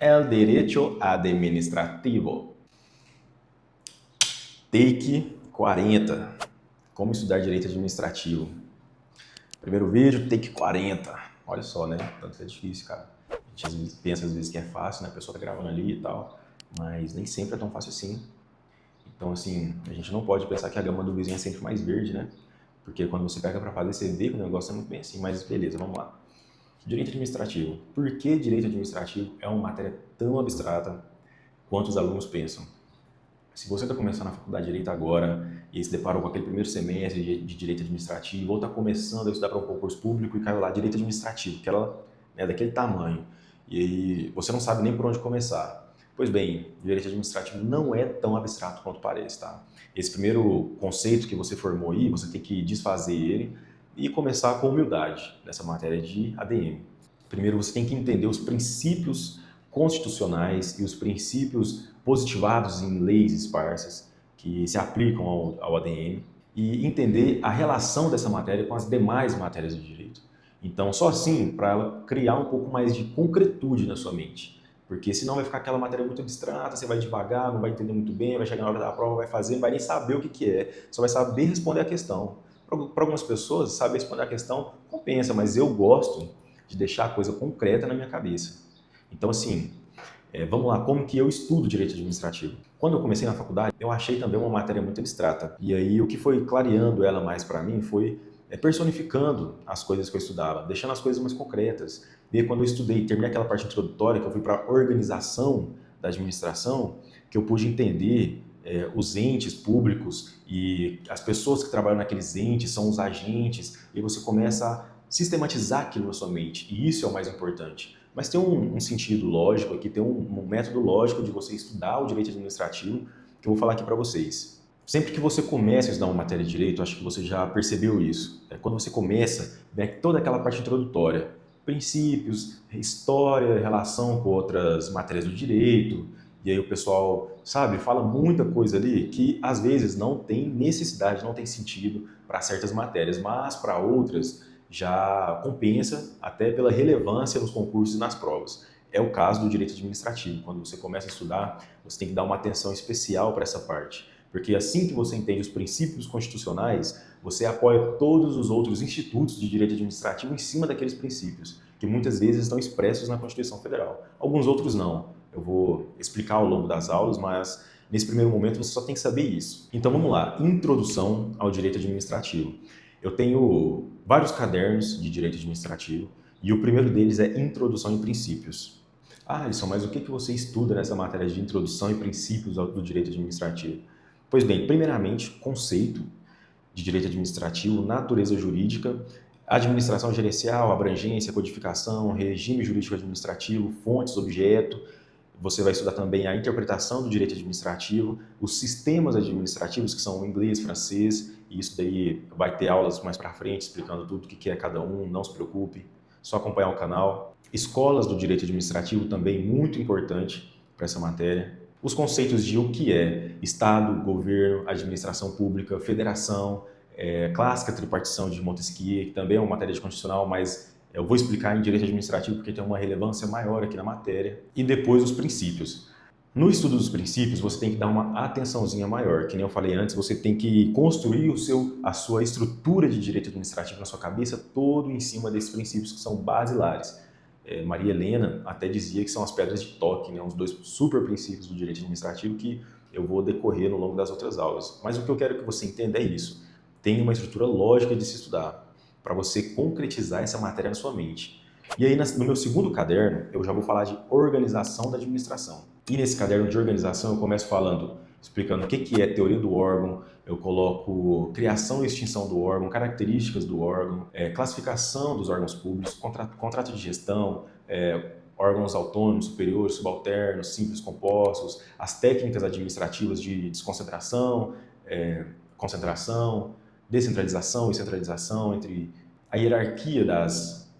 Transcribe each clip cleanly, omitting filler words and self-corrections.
El derecho administrativo. Take 40. Como estudar direito administrativo. Primeiro vídeo, take 40. Olha só, né? Tanto que é difícil, cara. A gente às vezes pensa às vezes que é fácil, né? A pessoa tá gravando ali e tal. Mas nem sempre é tão fácil assim. Então, assim, a gente não pode pensar que a gama do vizinho é sempre mais verde, né? Porque quando você pega para fazer, você vê que o negócio é muito bem assim. Mas beleza, vamos lá. Direito administrativo. Por que direito administrativo é uma matéria tão abstrata quanto os alunos pensam? Se você está começando a faculdade de Direito agora e se deparou com aquele primeiro semestre de Direito Administrativo, ou está começando a estudar para um concurso público e caiu lá Direito Administrativo, que ela é daquele tamanho, e aí você não sabe nem por onde começar. Pois bem, Direito Administrativo não é tão abstrato quanto parece, tá? Esse primeiro conceito que você formou aí, você tem que desfazer ele e começar com humildade nessa matéria de ADM. Primeiro você tem que entender os princípios constitucionais e os princípios positivados em leis esparsas que se aplicam ao ADM e entender a relação dessa matéria com as demais matérias do direito. Então, só assim, para ela criar um pouco mais de concretude na sua mente. Porque senão vai ficar aquela matéria muito abstrata, você vai devagar, não vai entender muito bem, vai chegar na hora da prova, vai fazer, não vai nem saber o que é, só vai saber responder a questão. Para algumas pessoas, saber responder a questão compensa, mas eu gosto de deixar a coisa concreta na minha cabeça. Então, assim, vamos lá, como que eu estudo direito administrativo? Quando eu comecei na faculdade, eu achei também uma matéria muito abstrata. E aí, o que foi clareando ela mais para mim foi personificando as coisas que eu estudava, deixando as coisas mais concretas. E aí, quando eu estudei, terminei aquela parte introdutória, que eu fui para a organização da administração, que eu pude entender os entes públicos e as pessoas que trabalham naqueles entes são os agentes, e você começa a sistematizar aquilo na sua mente, e isso é o mais importante. Mas tem um sentido lógico aqui, tem um método lógico de você estudar o direito administrativo que eu vou falar aqui para vocês. Sempre que você começa a estudar uma matéria de direito, acho que você já percebeu isso. Quando você começa, vem toda aquela parte introdutória, princípios, história, relação com outras matérias do direito, e aí o pessoal, sabe, fala muita coisa ali que às vezes não tem necessidade, não tem sentido para certas matérias, mas para outras já compensa até pela relevância nos concursos e nas provas. É o caso do direito administrativo. Quando você começa a estudar, você tem que dar uma atenção especial para essa parte, porque assim que você entende os princípios constitucionais, você apoia todos os outros institutos de direito administrativo em cima daqueles princípios, que muitas vezes estão expressos na Constituição Federal. Alguns outros não. Eu vou explicar ao longo das aulas, mas nesse primeiro momento você só tem que saber isso. Então vamos lá, introdução ao direito administrativo. Eu tenho vários cadernos de direito administrativo e o primeiro deles é Introdução em Princípios. Ah, Alisson, mas o que você estuda nessa matéria de Introdução e Princípios do direito administrativo? Pois bem, primeiramente, conceito de direito administrativo, natureza jurídica, administração gerencial, abrangência, codificação, regime jurídico administrativo, fontes, objeto. Você vai estudar também a interpretação do direito administrativo, os sistemas administrativos, que são o inglês, francês, e isso daí vai ter aulas mais para frente explicando tudo o que é cada um, não se preocupe, só acompanhar o canal. Escolas do direito administrativo também muito importante para essa matéria. Os conceitos de o que é Estado, governo, administração pública, federação, clássica tripartição de Montesquieu, que também é uma matéria de constitucional, mas eu vou explicar em direito administrativo porque tem uma relevância maior aqui na matéria. E depois os princípios. No estudo dos princípios, você tem que dar uma atençãozinha maior. Que nem eu falei antes, você tem que construir a sua estrutura de direito administrativo na sua cabeça todo em cima desses princípios que são basilares. Maria Helena até dizia que são as pedras de toque, né? Uns dois super princípios do direito administrativo que eu vou decorrer no longo das outras aulas. Mas o que eu quero que você entenda é isso. Tem uma estrutura lógica de se estudar, para você concretizar essa matéria na sua mente. E aí, no meu segundo caderno, eu já vou falar de organização da administração. E nesse caderno de organização, eu começo explicando o que é teoria do órgão, eu coloco criação e extinção do órgão, características do órgão, classificação dos órgãos públicos, contrato de gestão, órgãos autônomos, superiores, subalternos, simples, compostos, as técnicas administrativas de desconcentração, concentração, descentralização e centralização, entre a hierarquia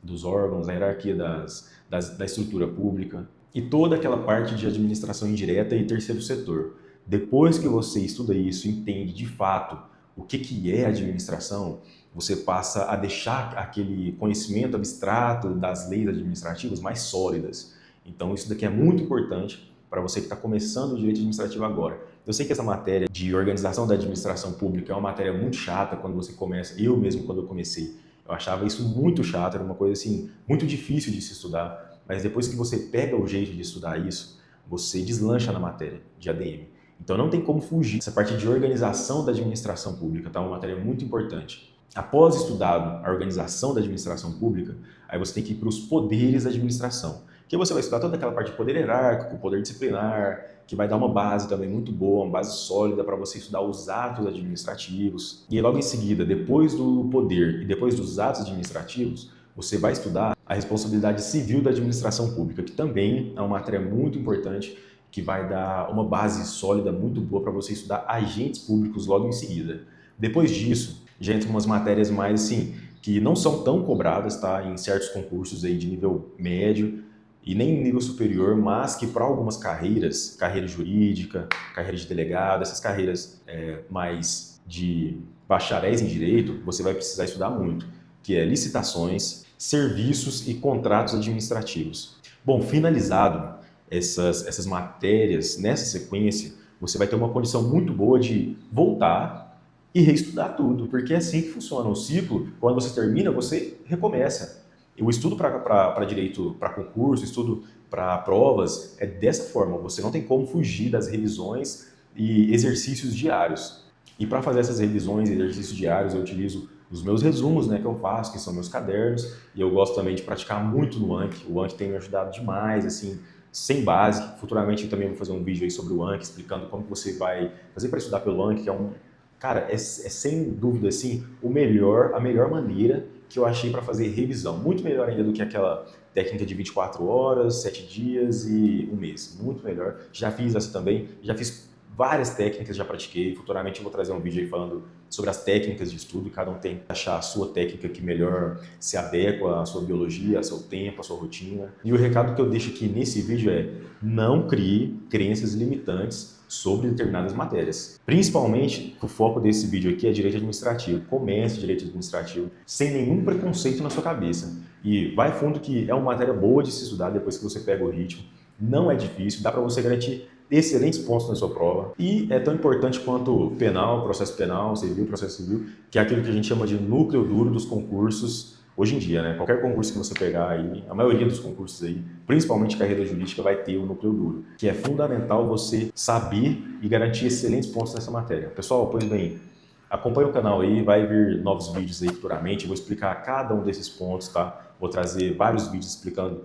dos órgãos, a hierarquia da estrutura pública e toda aquela parte de administração indireta e terceiro setor. Depois que você estuda isso, entende de fato o que é administração, você passa a deixar aquele conhecimento abstrato das leis administrativas mais sólidas. Então isso daqui é muito importante para você que está começando o direito administrativo agora. Eu sei que essa matéria de organização da administração pública é uma matéria muito chata quando você começa. Eu mesmo, quando eu comecei, eu achava isso muito chato, era uma coisa assim, muito difícil de se estudar. Mas depois que você pega o jeito de estudar isso, você deslancha na matéria de ADM. Então não tem como fugir dessa parte de organização da administração pública, tá? Uma matéria muito importante. Após estudado a organização da administração pública, aí você tem que ir para os poderes da administração, que você vai estudar toda aquela parte de poder hierárquico, poder disciplinar, que vai dar uma base também muito boa, uma base sólida para você estudar os atos administrativos. E logo em seguida, depois do poder e depois dos atos administrativos, você vai estudar a responsabilidade civil da administração pública, que também é uma matéria muito importante, que vai dar uma base sólida muito boa para você estudar agentes públicos logo em seguida. Depois disso, já entram umas matérias mais assim, que não são tão cobradas, tá? Em certos concursos aí de nível médio e nem nível superior, mas que para algumas carreiras, carreira jurídica, carreira de delegado, essas carreiras mais de bacharéis em direito, você vai precisar estudar muito, que é licitações, serviços e contratos administrativos. Bom, finalizado essas matérias nessa sequência, você vai ter uma condição muito boa de voltar e reestudar tudo, porque é assim que funciona o ciclo. Quando você termina, você recomeça. O estudo para direito, para concurso, estudo para provas, é dessa forma. Você não tem como fugir das revisões e exercícios diários. E para fazer essas revisões e exercícios diários, eu utilizo os meus resumos, né, que eu faço, que são meus cadernos, e eu gosto também de praticar muito no Anki. O Anki tem me ajudado demais, assim, sem base. Futuramente eu também vou fazer um vídeo aí sobre o Anki, explicando como que você vai fazer para estudar pelo Anki, que é um... Cara, é sem dúvida, assim, a melhor maneira que eu achei para fazer revisão. Muito melhor ainda do que aquela técnica de 24 horas, 7 dias e um mês. Muito melhor. Já fiz essa também, já fiz várias técnicas, já pratiquei. Futuramente eu vou trazer um vídeo aí falando sobre as técnicas de estudo. Cada um tem que achar a sua técnica que melhor se adequa à sua biologia, ao seu tempo, à sua rotina. E o recado que eu deixo aqui nesse vídeo é: não crie crenças limitantes sobre determinadas matérias. Principalmente, o foco desse vídeo aqui é direito administrativo. Comece direito administrativo sem nenhum preconceito na sua cabeça. E vai fundo que é uma matéria boa de se estudar depois que você pega o ritmo. Não é difícil, dá para você garantir excelentes pontos na sua prova. E é tão importante quanto penal, processo penal, civil, processo civil, que é aquilo que a gente chama de núcleo duro dos concursos hoje em dia, né? Qualquer concurso que você pegar aí, a maioria dos concursos aí, principalmente carreira jurídica, vai ter o núcleo duro, que é fundamental você saber e garantir excelentes pontos nessa matéria. Pessoal, pois bem, acompanhe o canal aí, vai vir novos vídeos aí futuramente, eu vou explicar cada um desses pontos, tá? Vou trazer vários vídeos explicando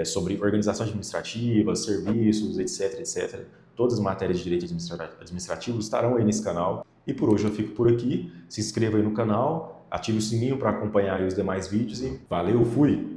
sobre organização administrativa, serviços, etc, etc. Todas as matérias de direito administrativo estarão aí nesse canal. E por hoje eu fico por aqui. Se inscreva aí no canal, ative o sininho para acompanhar aí os demais vídeos e valeu, fui!